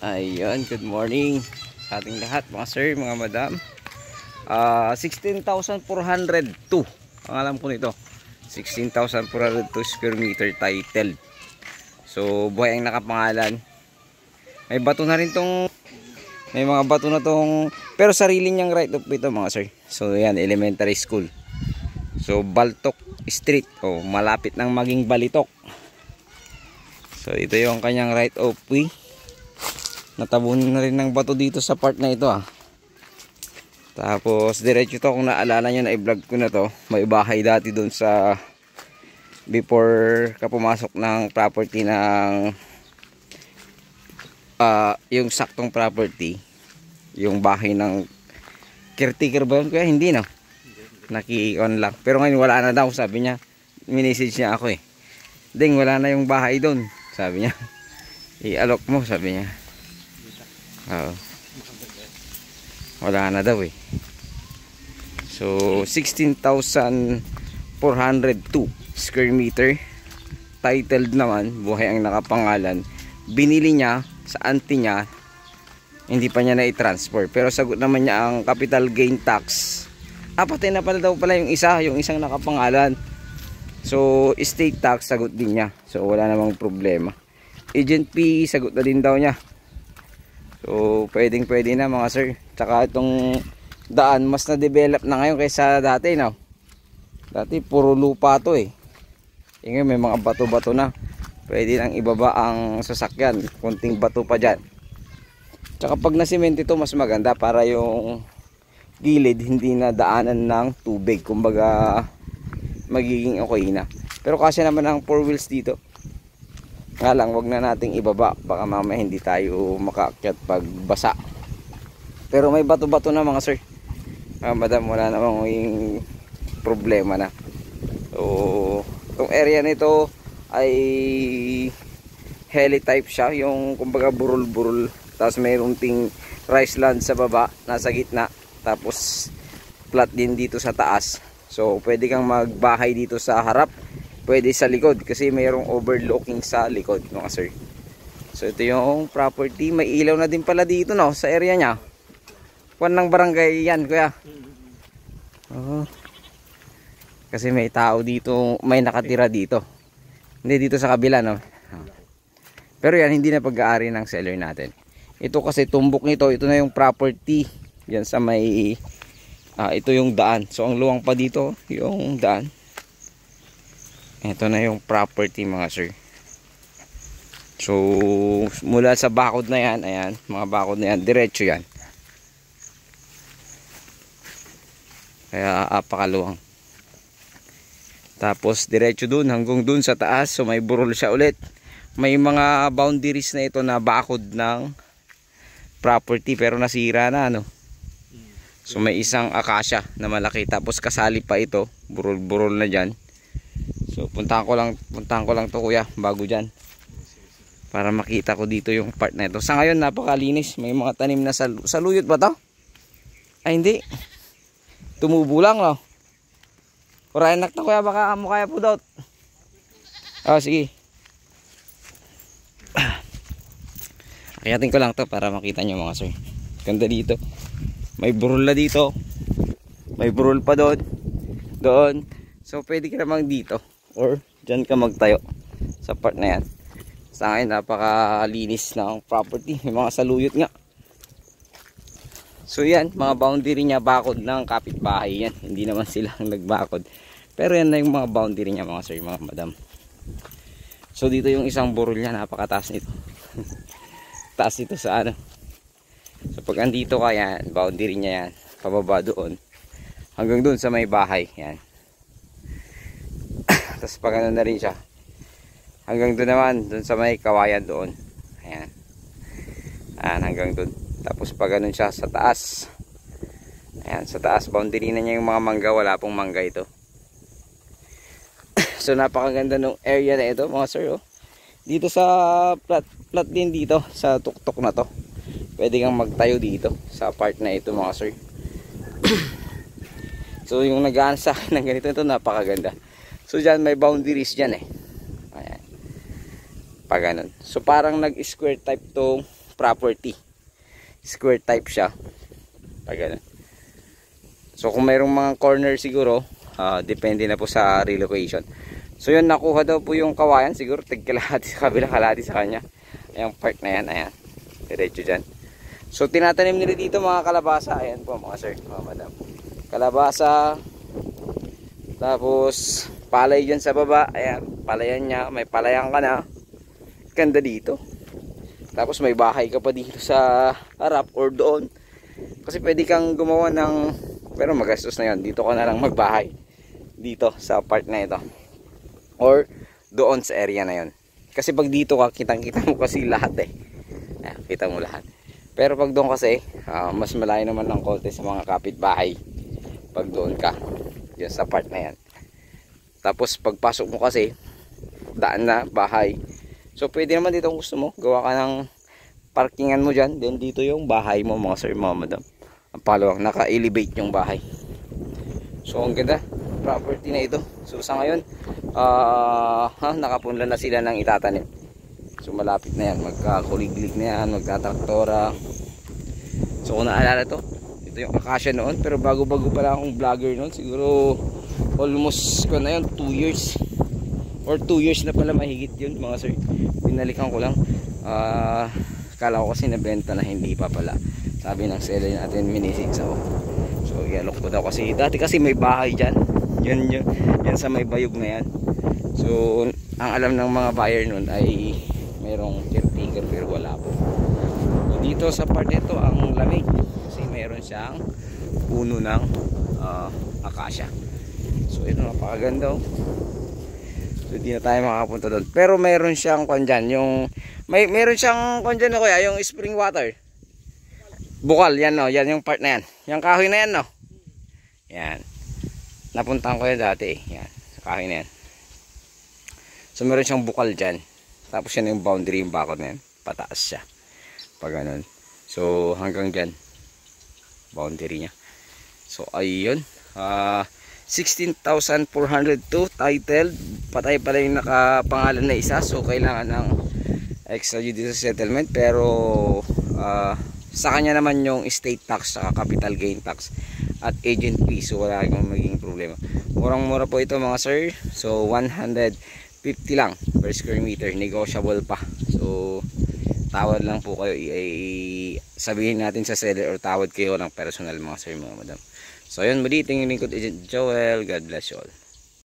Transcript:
Ayun, good morning sa ating lahat mga sir, mga madam. 16,402 ang alam ko nito. 16,402 square meter titled. So buhay ang nakapangalan. May bato na rin tong, may mga bato na tong, pero sarili niyang right of ito mga sir. So yan, elementary school. So Baltok Street, malapit nang maging Balitok. So ito yung kanyang right of way. Natabunan na rin ng bato dito sa part na ito Tapos diretso to, kung naalala nyo na i-vlog ko na to. May bahay dati dun sa before ka pumasok ng property ng yung saktong property. Yung bahay ng caretaker ba yun? Kaya hindi no? Naki-on lang. Pero ngayon wala na daw, sabi niya. Minisage niya ako Ding, wala na yung bahay dun, sabi niya. I-alok mo, sabi niya. Wala na daw So 16,402 square meter titled naman, buhay ang nakapangalan. Binili niya sa auntie niya, hindi pa niya na-transfer, pero sagot naman niya ang capital gain tax. Patay na pala daw pala yung isang nakapangalan. So estate tax sagot din niya, so wala namang problema. Agent fee sagot na din daw niya. So pwede na mga sir. Tsaka itong daan mas na-develop na ngayon kaysa dati no. Dati puro lupa to Ngayon may mga bato-bato na. Pwede nang ibaba ang sasakyan. Kunting bato pa dyan. Tsaka pag na-semento ito mas maganda para yung gilid hindi na daanan ng tubig. Kumbaga magiging okay na. Pero kasi naman ang 4 wheels dito. Nga lang, wag na nating ibaba, baka mamaya hindi tayo makaakyat pag basa. Pero may bato-bato na mga sir. Madam, wala namang yung problema na. So itong area nito ay heli type siya, yung kumbaga burol-burol. Tapos mayroong ting rice land sa baba, nasa gitna. Tapos flat din dito sa taas. So pwede kang magbahay dito sa harap, pwede sa likod kasi mayroong overlooking sa likod mga sir. So ito yung property. May ilaw na din pala dito no, sa area nya. Kuwan ng barangay yan kuya. Kasi may tao dito, may nakatira dito. Hindi dito sa kabila no. Pero yan hindi na pag-aari ng seller natin. Ito kasi tumbok nito, ito na yung property. Yan sa may ito yung daan. So ang luwang pa dito yung daan. Ito na yung property mga sir. So mula sa bakod na yan, ayan, mga bakod na yan, diretso yan. Kaya apakaluwang. Tapos diretso dun hanggang dun sa taas. So may burol siya ulit. May mga boundaries na ito na bakod ng property pero nasira na no. So may isang akasya na malaki, tapos kasali pa ito, burol-burol na dyan. So puntahan ko lang to kuya bago dyan, para makita ko dito yung part na ito. Sa ngayon napakalinis, may mga tanim na saluyot ba to? Ay hindi, tumubo lang no. Orayanak na kuya, baka amo kaya po daw. Sige. Akiyatin ko lang to para makita nyo mga sir. Ganda dito. May burol na dito. May burol pa doon. So pwede ka naman dito or dyan ka magtayo sa part na yan. Sa akin napakalinis ng property. May mga saluyot nga. So yan, mga boundary niya bakod ng kapitbahay yan. Hindi naman sila nagbakod. Pero yan na yung mga boundary niya mga sir, mga madam. So dito yung isang burol niya, napakataas nito. Taas ito sa ano. So pag andito ka yan, boundary niya yan, pababa doon hanggang doon sa may bahay yan. Tapos pag ano na rin siya, hanggang doon naman, doon sa may kawayan doon. Ayan. Hanggang doon. Tapos pag ganun siya sa taas. Ayan, sa taas boundary na niya yung mga mangga, wala pong mangga ito. So napakaganda ng area na ito mga sir. Dito sa flat din dito sa tuktok na to. Pwede kang magtayo dito sa part na ito mga sir. So yung nag-aano sa akin ng ganito, ito napakaganda. So dyan may boundaries dyan Ayan. Pag ganun. So parang nag-square type tong property. Square type siya. Ganun. So kung mayroong mga corner siguro, depende na po sa relocation. So yun, nakuha daw po yung kawayan, siguro tigkalahati sa kabila, kalahati sa kanya. Ayang part na yan, ayan, diretso dyan. So tinatanim nila dito mga kalabasa. Ayan po mga sir, mga madam, kalabasa. Tapos palay dyan sa baba. Ayan, palayan niya, may palayan ka na. Ganda dito. Tapos may bahay ka pa dito sa harap or doon, kasi pwede kang gumawa ng, pero magastos na yun. Dito ka na lang magbahay, dito sa part na ito or doon sa area na yun. Kasi pag dito ka, kitang-kita mo kasi lahat eh. Ayan, kita mo lahat. Pero pag doon kasi, mas malayo naman ng konti sa mga kapitbahay pag doon ka, yun sa part na yan. Tapos pagpasok mo kasi, daan na, bahay. So pwede naman dito kung gusto mo, gawa ka ng parkingan mo dyan, then dito yung bahay mo mga sir, mga madam. Ang palawang, naka-elevate yung bahay. So ang ganda property na ito. So sa ngayon, nakapunla na sila ng itatanim. So malapit na yan, magkakuliglig na yan, magtatraktora. So kung naalala to, ito yung akasya noon, pero bago-bago pala akong vlogger noon, siguro almost ko na yun, 2 years or 2 years na pala, mahigit yun mga sir. Binalikan ko lang, kala ko kasi nabenta na, hindi pa pala. Sabi ng seller natin, minisix ako. So yalok ko daw kasi dati kasi may bahay dyan, yan sa may bayog na yan. So ang alam ng mga buyer nun ay mayroong caretaker, pero wala po. So, dito sa part ito ang lamig kasi mayroon siyang puno ng akasya. So ito, napakaganda oh. So di na tayo makapunta doon, pero mayroon siyang kwan dyan, yung mayroon siyang kwan dyan, kuya, yung spring water bukal, yan no, yan yung part na yan, yung kahoy na yan no, yan, napuntahan ko yan dati, yan, kahoy na yan. So meron siyang bukal dyan, tapos yan yung boundary, yung bakod na yan, pataas siya pag ganun. So hanggang dyan boundary nya. So ayun, 16,402 titled, patay pala yung nakapangalan na isa, so kailangan ng extrajudicial settlement, pero sa kanya naman yung estate tax, saka capital gain tax at agent fee, so wala kang magiging problema. Murang-mura po ito mga sir. So 150 lang per square meter, negotiable pa. So tawad lang po kayo, sabihin natin sa seller or tawad kayo ng personal mga sir, mga madam. So yun, muli, tingin lingkod Agent Joel. God bless you all.